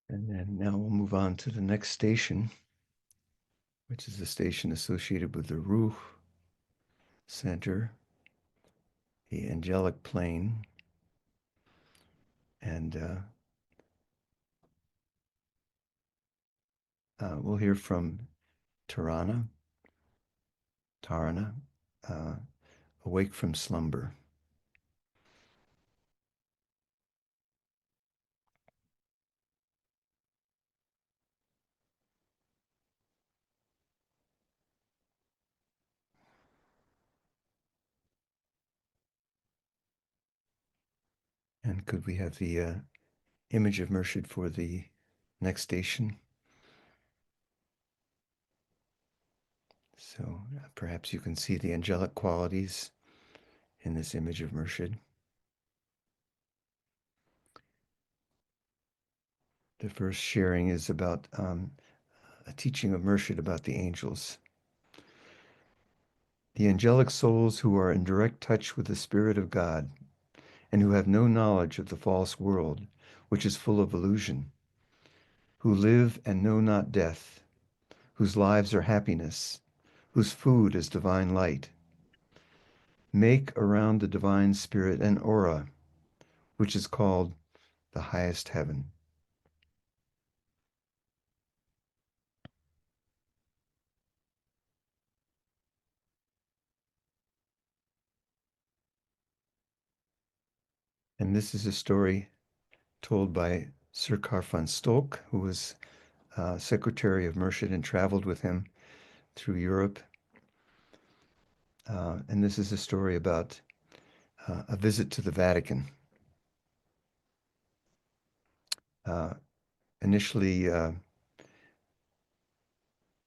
And then now we'll move on to the next station, which is the station associated with the Ruh Center, the angelic plane. And we'll hear from Tarana, awake from slumber. And could we have the image of Murshid for the next station? So perhaps you can see the angelic qualities in this image of Murshid. The first sharing is about a teaching of Murshid about the angels. The angelic souls who are in direct touch with the Spirit of God and who have no knowledge of the false world, which is full of illusion, who live and know not death, whose lives are happiness, whose food is divine light, make around the divine Spirit an aura, which is called the highest heaven. And this is a story told by Sirkar van Stolk, who was secretary of Murshid and traveled with him through Europe. And this is a story about a visit to the Vatican. Initially,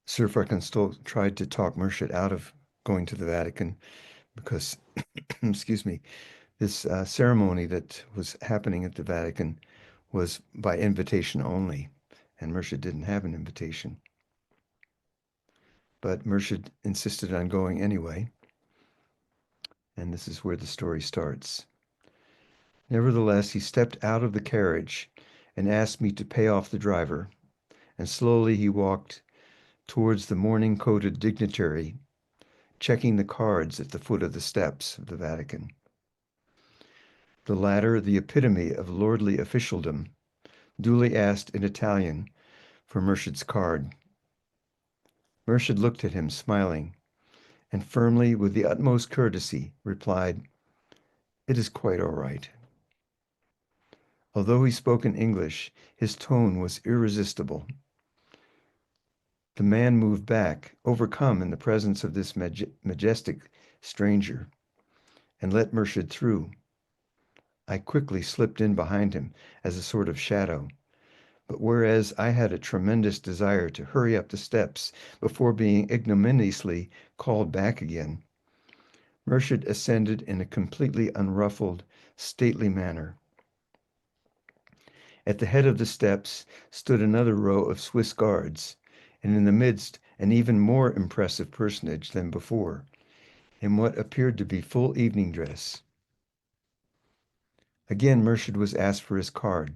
Sir Frankenstolz tried to talk Murshid out of going to the Vatican because, excuse me, this ceremony that was happening at the Vatican was by invitation only, and Murshid didn't have an invitation. But Murshid insisted on going anyway, and this is where the story starts. Nevertheless, he stepped out of the carriage and asked me to pay off the driver, and slowly he walked towards the mourning-coated dignitary, checking the cards at the foot of the steps of the Vatican. The latter, the epitome of lordly officialdom, duly asked in Italian for Murshid's card. Murshid looked at him, smiling, and firmly, with the utmost courtesy, replied, "It is quite all right." Although he spoke in English, his tone was irresistible. The man moved back, overcome in the presence of this majestic stranger, and let Murshid through. I quickly slipped in behind him as a sort of shadow. But whereas I had a tremendous desire to hurry up the steps before being ignominiously called back again, Murshid ascended in a completely unruffled, stately manner. At the head of the steps stood another row of Swiss guards, and in the midst an even more impressive personage than before, in what appeared to be full evening dress. Again Murshid was asked for his card,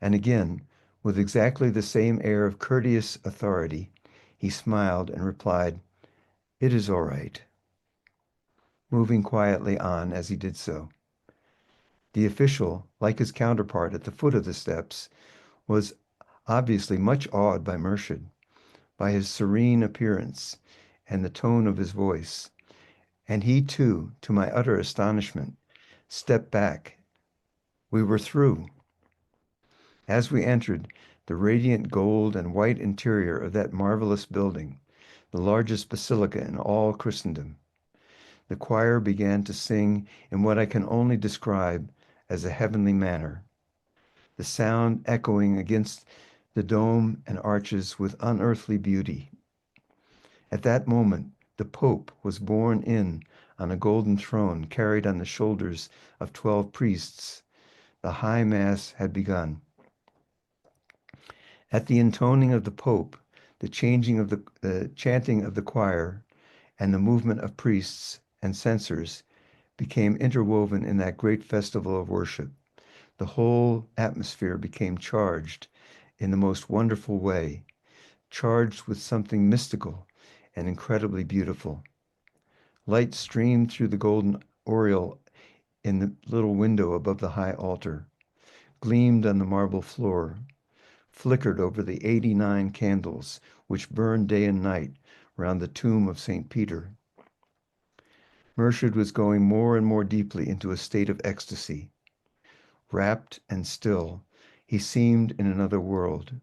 and again, with exactly the same air of courteous authority, he smiled and replied, "It is all right," moving quietly on as he did so. The official, like his counterpart at the foot of the steps, was obviously much awed by Murshid, by his serene appearance and the tone of his voice, and he too, to my utter astonishment, stepped back. We were through. As we entered the radiant gold and white interior of that marvelous building, the largest basilica in all Christendom, the choir began to sing in what I can only describe as a heavenly manner, the sound echoing against the dome and arches with unearthly beauty. At that moment, the Pope was borne in on a golden throne carried on the shoulders of 12 priests. The high mass had begun. At the intoning of the Pope, the chanting of the choir, and the movement of priests and censors became interwoven in that great festival of worship. The whole atmosphere became charged in the most wonderful way, charged with something mystical and incredibly beautiful. Light streamed through the golden oriel in the little window above the high altar, gleamed on the marble floor, flickered over the 89 candles which burned day and night round the tomb of St. Peter. Murshid was going more and more deeply into a state of ecstasy. Rapt and still, he seemed in another world.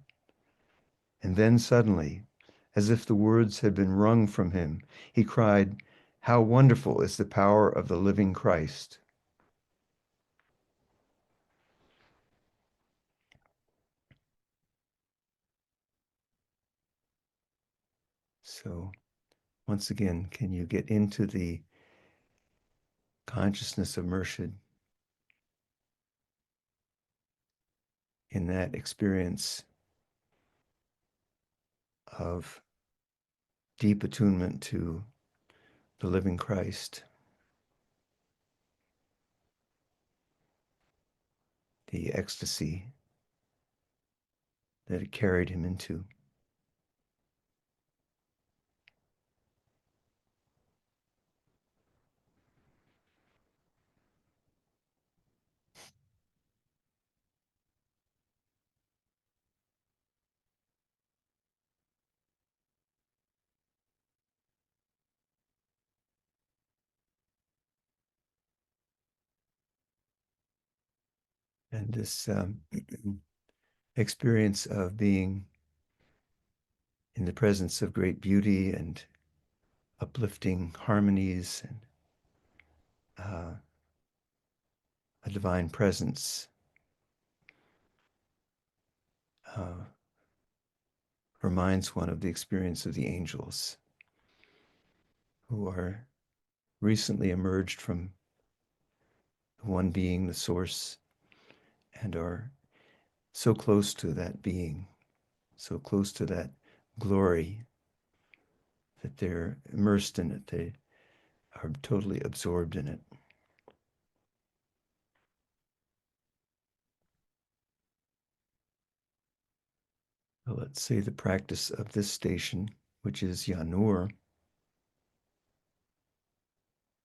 And then suddenly, as if the words had been wrung from him, he cried, "How wonderful is the power of the living Christ!" So, once again, can you get into the consciousness of Murshid in that experience of deep attunement to the living Christ, the ecstasy that it carried him into? And this experience of being in the presence of great beauty and uplifting harmonies and a divine presence uh, reminds one of the experience of the angels who are recently emerged from one being, the source, and are so close to that being, so close to that glory that they're immersed in it. They are totally absorbed in it. So let's say the practice of this station, which is Yanur,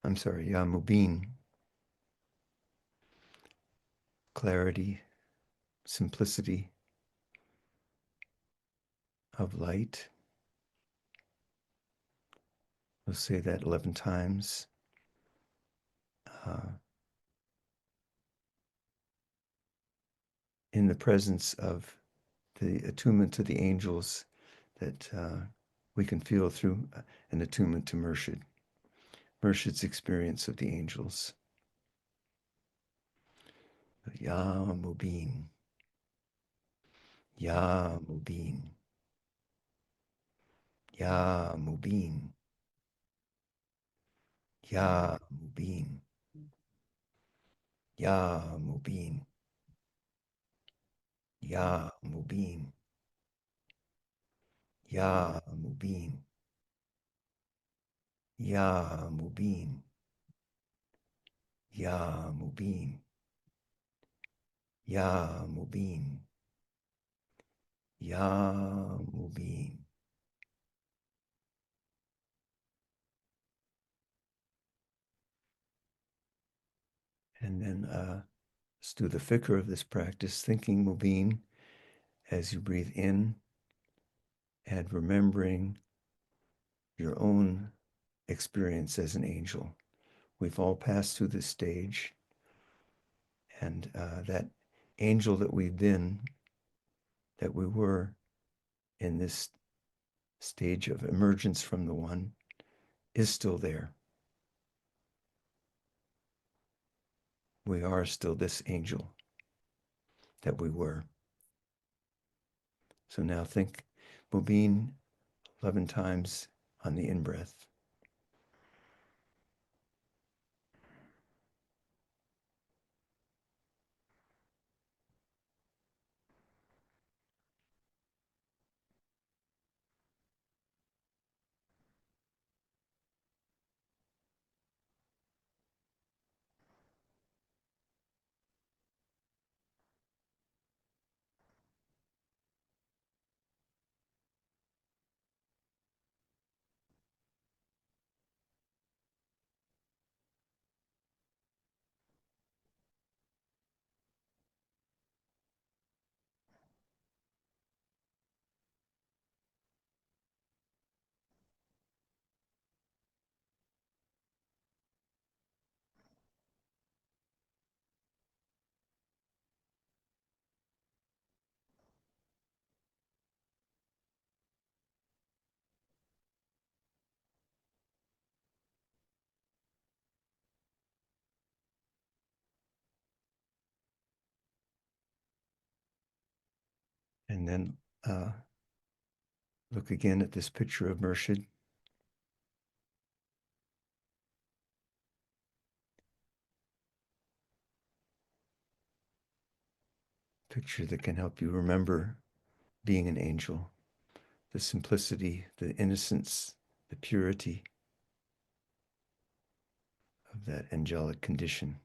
Ya Mubin, clarity, simplicity of light. We'll say that 11 times. Uh, in the presence of the attunement to the angels that we can feel through an attunement to Murshid, Murshid's experience of the angels. Ya Mubin, Ya Mubin, Ya Mubin, Ya Mubin, Ya Mubin, Ya Mubin, Ya Mubin, Ya Mubin, Ya Mubin, Ya Mubin, Ya Mubin. And then let's do the fikr of this practice, thinking Mubin as you breathe in and remembering your own experience as an angel. We've all passed through this stage, and that angel that we've been, that we were in this stage of emergence from the one, is still there. We are still this angel that we were. So now think Mubin 11 times on the in-breath. And then look again at this picture of Murshid. Picture that can help you remember being an angel, the simplicity, the innocence, the purity of that angelic condition.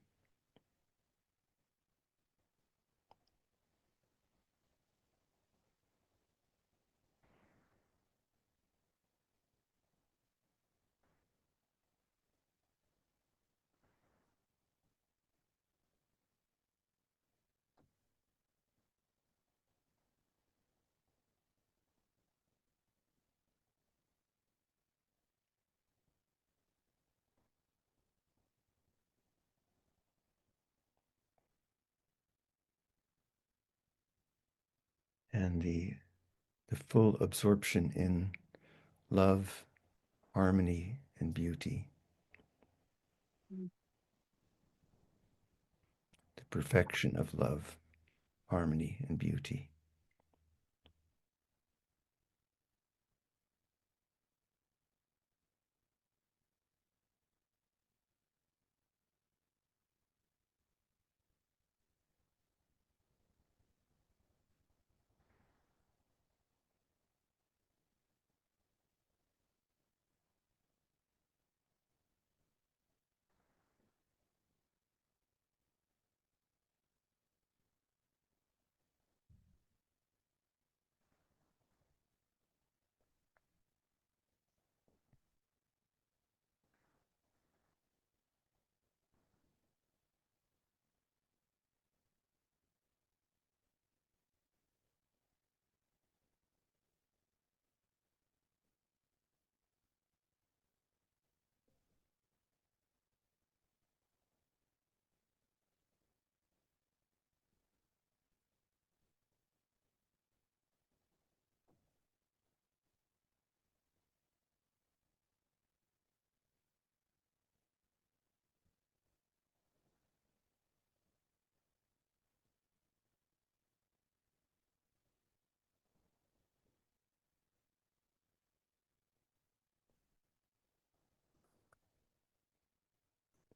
And the full absorption in love, harmony, and beauty, the perfection of love, harmony, and beauty.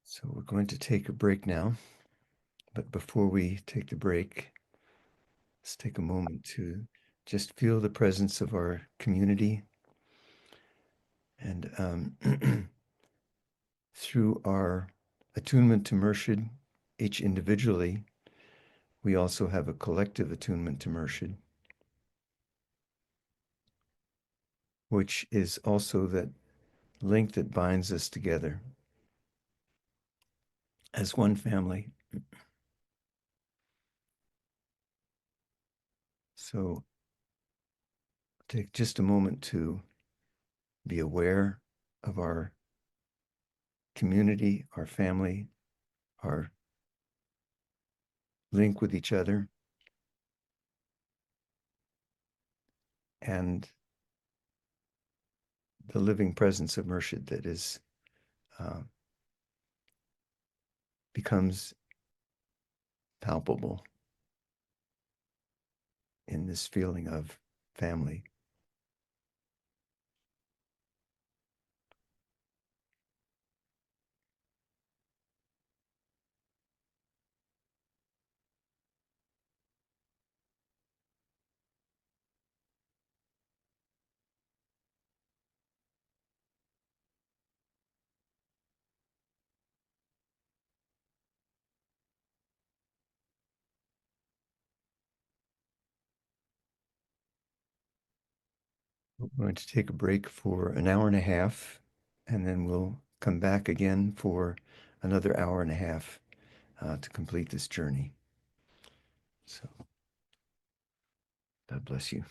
So we're going to take a break now. But before we take the break, let's take a moment to just feel the presence of our community. And through our attunement to Murshid, each individually, we also have a collective attunement to Murshid, which is also that link that binds us together as one family. So take just a moment to be aware of our community, our family, our link with each other, and the living presence of Murshid that is becomes palpable in this feeling of family. We're going to take a break for an hour and a half, and then we'll come back again for another hour and a half to complete this journey. So, God bless you.